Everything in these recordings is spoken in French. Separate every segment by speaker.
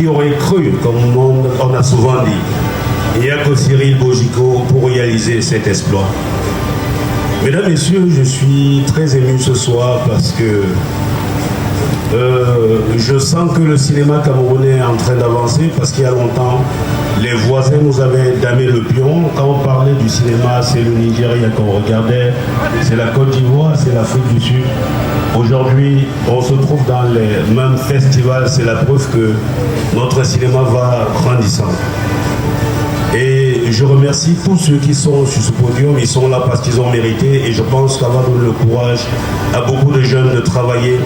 Speaker 1: qui aurait cru, comme on a souvent dit. Il n'y a que Cyril Bojico pour réaliser cet exploit. Mesdames, Messieurs, je suis très ému ce soir parce que je sens que le cinéma camerounais est en train d'avancer parce qu'il y a longtemps, les voisins nous avaient damé le pion. Quand on parlait du cinéma, c'est le Nigeria qu'on regardait, c'est la Côte d'Ivoire, c'est l'Afrique du Sud. Aujourd'hui, on se trouve dans les mêmes festivals, c'est la preuve que notre cinéma va grandissant. Et je remercie tous ceux qui sont sur ce podium, ils sont là parce qu'ils ont mérité et je pense qu'avoir donné le courage à beaucoup de jeunes de travailler.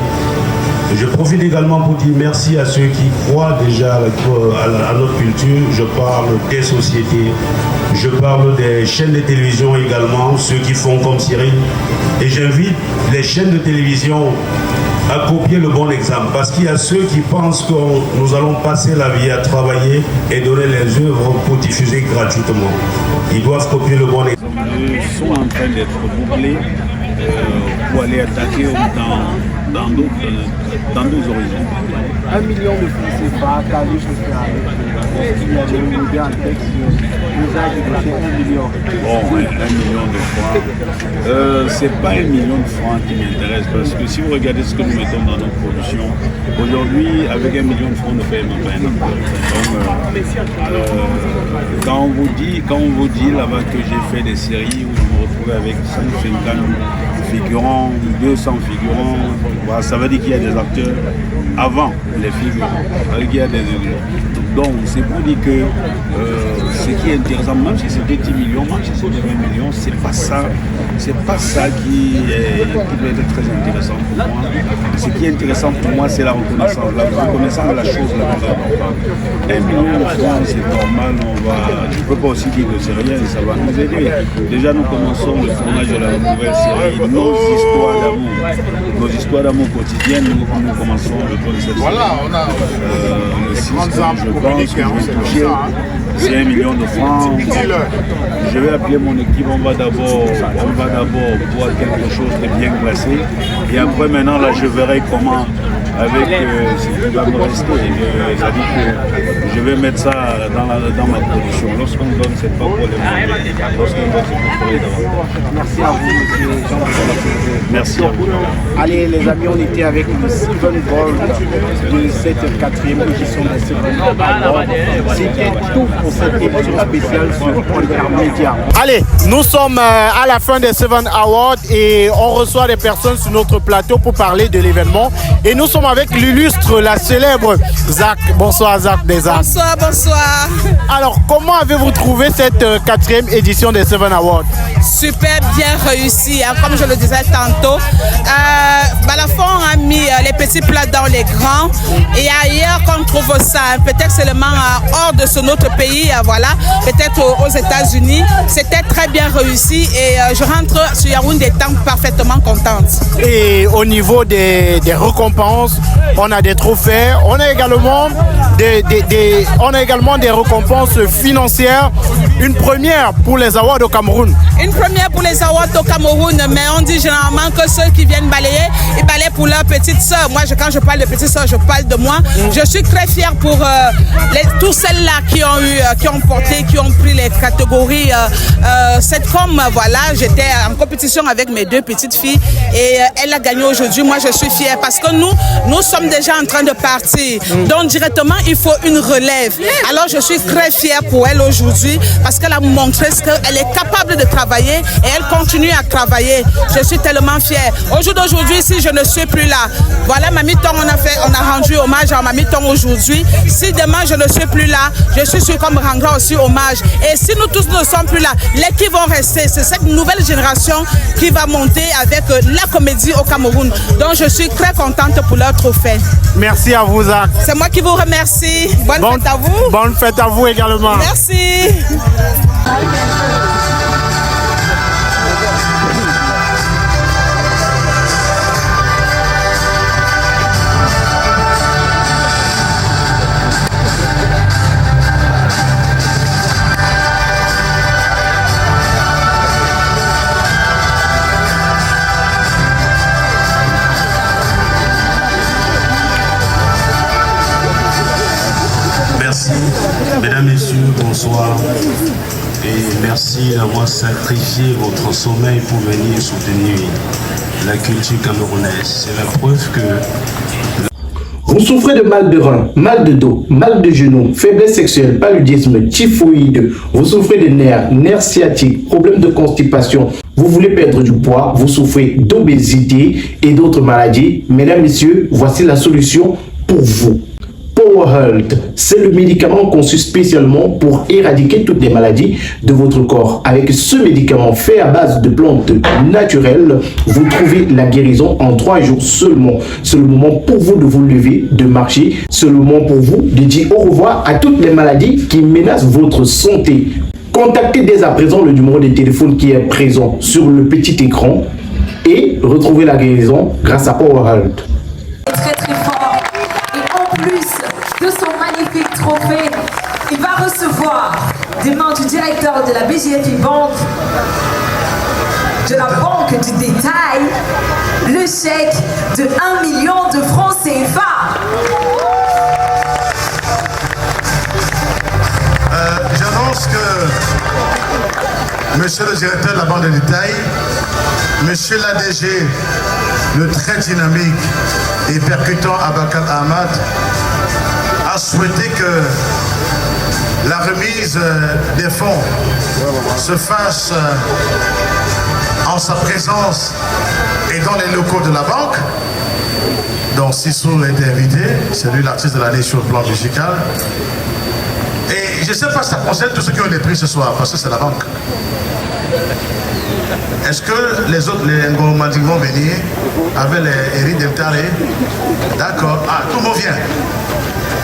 Speaker 1: Je profite également pour dire merci à ceux qui croient déjà à notre culture. Je parle des sociétés, je parle des chaînes de télévision également, ceux qui font comme Cyril. Et j'invite les chaînes de télévision à copier le bon exemple. Parce qu'il y a ceux qui pensent que nous allons passer la vie à travailler et donner les œuvres pour diffuser gratuitement. Ils doivent copier le bon exemple.
Speaker 2: Ils sont en train d'être doublés pour aller attaquer dans d'autres horizons.
Speaker 3: 1 million de francs CFA, Carlos le fait avec. Il y a des médias en texte, nous a débouché 1 million.
Speaker 2: Bon, 1 million de francs. C'est pas 1 million de francs qui m'intéresse parce que si vous regardez ce que nous mettons dans notre production, aujourd'hui, avec 1 million de francs, on ne paye même pas un acteur. Donc, quand on vous dit là-bas que j'ai fait des séries où je me retrouve avec 150 figurants, 200 figurants, voilà, ça veut dire qu'il y a des acteurs avant les figurants. Donc c'est pour dire que ce qui est intéressant, même si c'était 10 millions, même si c'était 20 millions, c'est pas ça qui doit être très intéressant pour moi. Ce qui est intéressant pour moi, c'est la reconnaissance de la chose la plus importante. 1 million de francs, c'est normal, je ne peux pas aussi dire que c'est rien, ça va nous aider. Déjà nous commençons le tournage de la nouvelle série, nos histoires d'amour quotidiennes, nous commençons le tour de cette série.
Speaker 4: Voilà, on a
Speaker 2: le 6 je pense que je vais toucher, c'est 1 million de francs. Je vais appeler mon équipe, on va d'abord voir quelque chose de bien placé. Et après maintenant, là, je verrai comment, avec ce qui va me rester. C'est-à-dire que je vais mettre ça dans ma production. Lorsqu'on donne, c'est pas pour les manger. Lorsqu'on donne, c'est pour les davantage.
Speaker 3: Merci à vous, monsieur Jean-Pierre.
Speaker 2: Merci à vous.
Speaker 3: Allez, les amis, on était avec le Seven Gold de cette 4e édition de Seven Award. C'était tout pour cette émission spéciale sur Polgar Media. Allez, nous sommes à la fin des Seven Awards et on reçoit des personnes sur notre plateau pour parler de l'événement. Et nous sommes avec l'illustre, la célèbre Zach. Bonsoir Zach des Arts.
Speaker 5: Bonsoir, bonsoir.
Speaker 3: Alors, comment avez-vous trouvé cette 4e édition des Seven Awards?
Speaker 5: Super bien réussi, hein, comme je le disais tantôt. Balafon a mis les petits plats dans les grands et ailleurs qu'on trouve ça, peut-être seulement hors de notre pays, voilà, peut-être aux États-Unis. C'était très bien réussi et je rentre sur Yaoundé étant parfaitement contente.
Speaker 3: Et au niveau des récompenses, on a des trophées, on a également des récompenses financières. Une première pour les awards au Cameroun.
Speaker 5: Une première pour les awards au Cameroun, mais on dit généralement que ceux qui viennent balayer, ils balayent pour leur petite soeur. Moi, quand je parle de petite soeur, je parle de moi. Je suis très fière pour tous celles-là qui ont porté, qui ont pris les catégories Setcom. Voilà, j'étais en compétition avec mes 2 petites filles et elle a gagné aujourd'hui. Moi, je suis fière parce que nous sommes déjà en train de partir. Donc, directement, il faut une relève. Alors, je suis très fière pour elle aujourd'hui parce qu'elle a montré qu'elle est capable de travailler et elle continue à travailler. Je suis tellement fière. Au jour d'aujourd'hui, si je ne suis plus là, voilà, Mamie Tong, on a rendu hommage à Mamie Tong aujourd'hui. Si demain je ne suis plus là, je suis sûre qu'on me rendra aussi hommage. Et si nous tous ne sommes plus là, les qui vont rester, c'est cette nouvelle génération qui va monter avec la comédie au Cameroun. Donc je suis très contente pour leur trophée.
Speaker 3: Merci à vous, Zach.
Speaker 5: C'est moi qui vous remercie. Bonne fête à vous.
Speaker 3: Bonne fête à vous également.
Speaker 5: Merci.
Speaker 1: bonsoir et merci d'avoir sacrifié votre sommeil pour venir soutenir la culture camerounaise. C'est la preuve que...
Speaker 4: Vous souffrez de mal de rein, mal de dos, mal de genoux, faiblesse sexuelle, paludisme, typhoïde, vous souffrez de nerfs sciatiques, problèmes de constipation, vous voulez perdre du poids, vous souffrez d'obésité et d'autres maladies. Mesdames, messieurs, voici la solution pour vous. Power Health, c'est le médicament conçu spécialement pour éradiquer toutes les maladies de votre corps. Avec ce médicament fait à base de plantes naturelles, vous trouvez la guérison en 3 jours seulement. C'est le moment pour vous de vous lever, de marcher. C'est le moment pour vous de dire au revoir à toutes les maladies qui menacent votre santé. Contactez dès à présent le numéro de téléphone qui est présent sur le petit écran et retrouvez la guérison grâce à Power Health.
Speaker 6: Très très fort. Et en plus de son magnifique trophée, il va recevoir des mains du directeur de la BGFI Bank, de la Banque du Détail, le chèque de 1 million de francs CFA.
Speaker 7: J'annonce que monsieur le directeur de la Banque de Détail, monsieur l'ADG, le très dynamique et percutant Abakar Ahmad, a souhaité que la remise des fonds se fasse en sa présence et dans les locaux de la banque. Donc Sissou a été invité, c'est lui l'artiste de l'année sur le plan musical. Et je ne sais pas si ça concerne tous ceux qui ont les prix ce soir, parce que c'est la banque. Est-ce que les autres, les Ngomandi vont venir avec les Eric Deltare? D'accord. Ah, tout le monde vient.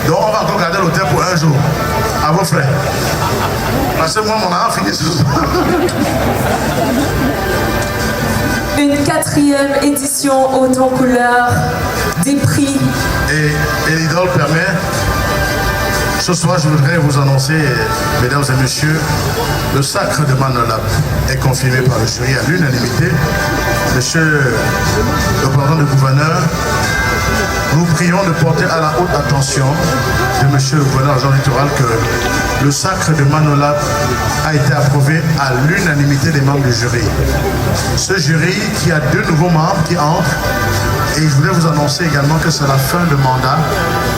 Speaker 7: Donc on va encore garder l'hôtel pour 1 jour. À vos frais. Parce que moi, mon argent finit ce soir.
Speaker 6: Une 4e édition haute en couleur, des prix.
Speaker 7: Et l'idole permet. Ce soir, je voudrais vous annoncer, mesdames et messieurs, le sacre de Manolap est confirmé par le jury à l'unanimité. Monsieur le président du gouverneur, nous prions de porter à la haute attention de monsieur le gouverneur agent électoral que le sacre de Manolap a été approuvé à l'unanimité des membres du jury. Ce jury qui a 2 nouveaux membres qui entrent. Et je voulais vous annoncer également que c'est la fin de mandat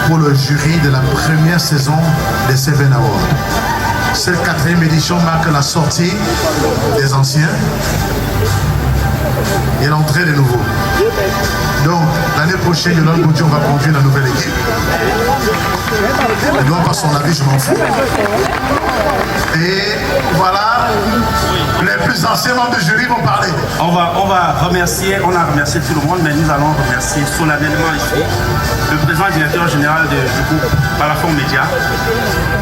Speaker 7: pour le jury de la première saison des Seven Awards. Cette 4e édition marque la sortie des anciens et l'entrée des nouveaux. Donc, l'année prochaine, Yolande Boudion va conduire la nouvelle équipe. Il doit pas son avis, je m'en fous. Et voilà, les plus anciens membres du jury vont parler.
Speaker 8: On va remercier, on a remercié tout le monde, mais nous allons remercier solennellement ici le président directeur général du groupe Palafon Média,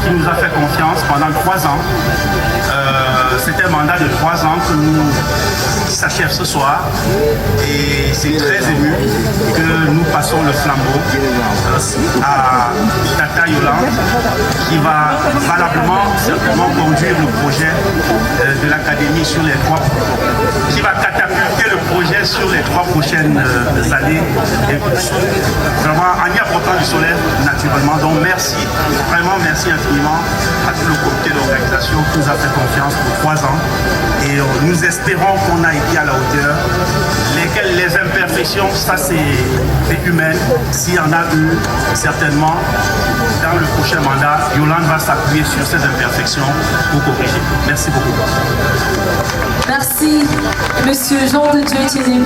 Speaker 8: qui nous a fait confiance pendant 3 ans. C'était un mandat de 3 ans qui s'achève ce soir et c'est très ému que nous passons le flambeau à Tata Yolande qui va valablement certainement conduire le projet de l'académie sur les 3, qui va catapulter le projet sur les 3 prochaines années et vraiment en y apportant du soleil naturellement. Donc merci, vraiment merci infiniment à tout le comité d'organisation qui nous a fait confiance pour 3 ans et nous espérons qu'on a été à la hauteur. Les imperfections, ça c'est humain. S'il y en a eu, certainement, dans le prochain mandat, Yolande va s'appuyer sur ces imperfections pour corriger. Merci beaucoup.
Speaker 6: Merci, monsieur Jean de Dieu Thierry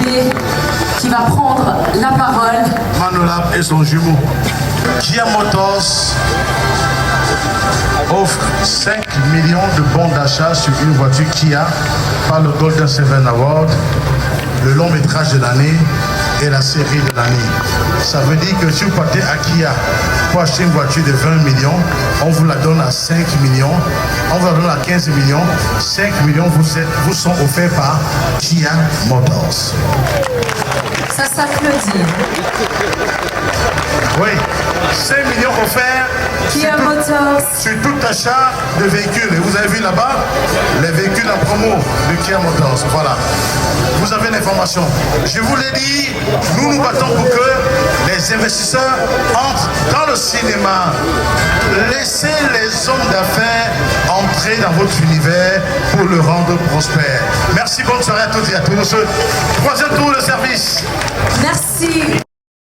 Speaker 6: qui va prendre la parole.
Speaker 7: Manolap et son jumeau. Kia Motors offre 5 millions de bons d'achat sur une voiture Kia par le Golden Seven Award, le long métrage de l'année et la série de l'année. Ça veut dire que si vous partez à Kia pour acheter une voiture de 20 millions, on vous la donne à 5 millions, on vous la donne à 15 millions, 5 millions vous sont offerts par Kia Motors.
Speaker 6: Ça s'applaudit.
Speaker 7: Oui, 5 millions offerts sur tout achat de véhicules. Et vous avez vu là-bas, les véhicules en promo de Kia Motors. Voilà. Vous avez l'information. Je vous l'ai dit, nous nous battons pour que les investisseurs entrent dans le cinéma. Laissez les hommes d'affaires en dans votre univers pour le rendre prospère. Merci, bonne soirée à toutes et à tous. Troisième tour de service.
Speaker 6: Merci.